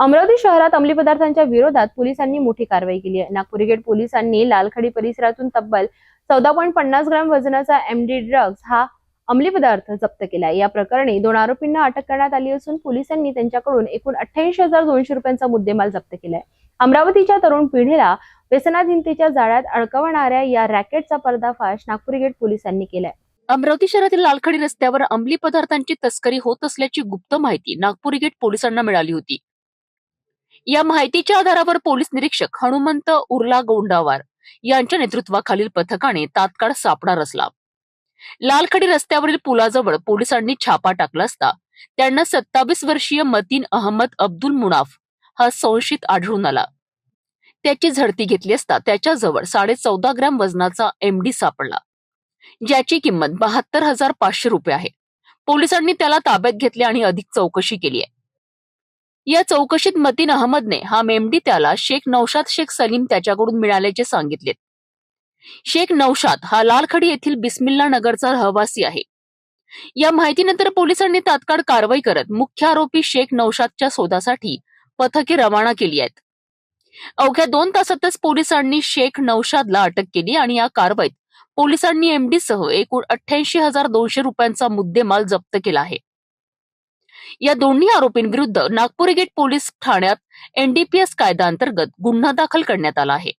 अमरावती शहरात अंमली पदार्थांच्या विरोधात पोलिसांनी मोठी कारवाई केली आहे। नागपूर गेट पोलिसांनी लालखडी परिसरातून तब्बल 14.50 ग्रॅम वजनाचा एमडी ड्रग्ज हा अंमली पदार्थ जप्त केला। या प्रकरणी 2 आरोपींना अटक करण्यात आली असून पोलिसांनी त्यांच्याकडून एकूण 88,200 रुपयांचा मुद्देमाल जप्त केलाय। अमरावतीच्या तरुण पिढीला व्यसनाधीनतेच्या जाळ्यात अडकवणाऱ्या या रॅकेटचा पर्दाफाश नागपूर गेट पोलिसांनी केलाय। अमरावती शहरातील लालखडी रस्त्यावर अंमली पदार्थांची तस्करी होत असल्याची गुप्त माहिती नागपूर गेट पोलिसांना मिळाली होती। या माहितीच्या आधारावर पोलीस निरीक्षक हनुमंत उर्ला गोंडावार यांच्या नेतृत्वाखालील पथकाने तात्काळ सापळा रचला। लालखडी रस्त्यावरील पुलाजवळ पोलिसांनी छापा टाकला असता त्यांना 27 वर्षीय मतीन अहमद अब्दुल मुनाफ हा संशयित आढळून आला। त्याची झडती घेतली असता त्याच्याजवळ 14.5 ग्रॅम वजनाचा एमडी सापडला, ज्याची किंमत 72,500 रुपये आहे। पोलिसांनी त्याला ताब्यात घेतले आणि अधिक चौकशी केली आहे। या चौकशीत मतीन अहमदने हा मेमडी त्याला शेख नौशाद शेख सलीम त्याच्याकडून मिळाल्याचे सांगितले। शेख नौशाद हा लालखडी येथील बिस्मिल्ला नगरचा रहिवासी आहे। या माहितीनंतर पोलिसांनी तात्काळ कारवाई करत मुख्य आरोपी शेख नौशादच्या शोधासाठी पथके रवाना केली आहेत। अवघ्या 2 तासातच पोलिसांनी शेख नौशादला अटक केली आणि या कारवाईत पोलिसांनी एमडी सह एकूण 88,200 रुपयांचा मुद्देमाल जप्त केला आहे। या दोन्ही आरोपींविरुद्ध नागपूर गेट पोलीस ठाण्यात एनडीपीएस कायद्याअंतर्गत गुन्हा दाखल करण्यात आला आहे।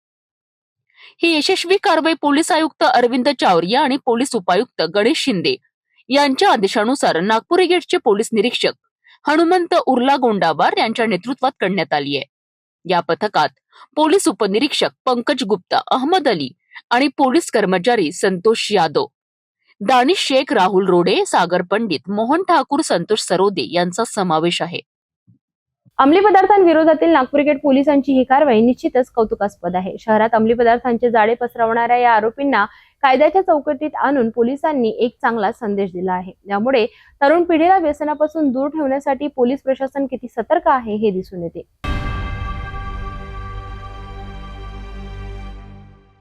ही यशस्वी कारवाई पोलीस आयुक्त अरविंद चावरिया आणि पोलीस उपायुक्त गणेश शिंदे यांच्या आदेशानुसार नागपूर गेटचे पोलीस निरीक्षक हनुमंत उर्ला गोंडावार यांच्या नेतृत्वात करण्यात आली आहे। या पथकात पोलीस उपनिरीक्षक पंकज गुप्ता, अहमद अली आणि पोलीस कर्मचारी संतोष यादव, दानिश शेख, राहुल रोडे, सागर पंडित, मोहन ठाकूर, संतोष सरोदे यांचा समावेश आहे। अंमली पदार्थांविरोधातील नागपूर गेट पोलिसांची ही कारवाई निश्चितच कौतुकास्पद आहे। शहरात अंमली पदार्थांचे जाळे पसरवणाऱ्या या आरोपींना कायद्याच्या चौकटीत आणून पोलिसांनी एक चांगला संदेश दिला आहे। यामुळे तरुण पिढीला व्यसनापासून दूर ठेवण्यासाठी पोलीस प्रशासन किती सतर्क आहे हे दिसून येते।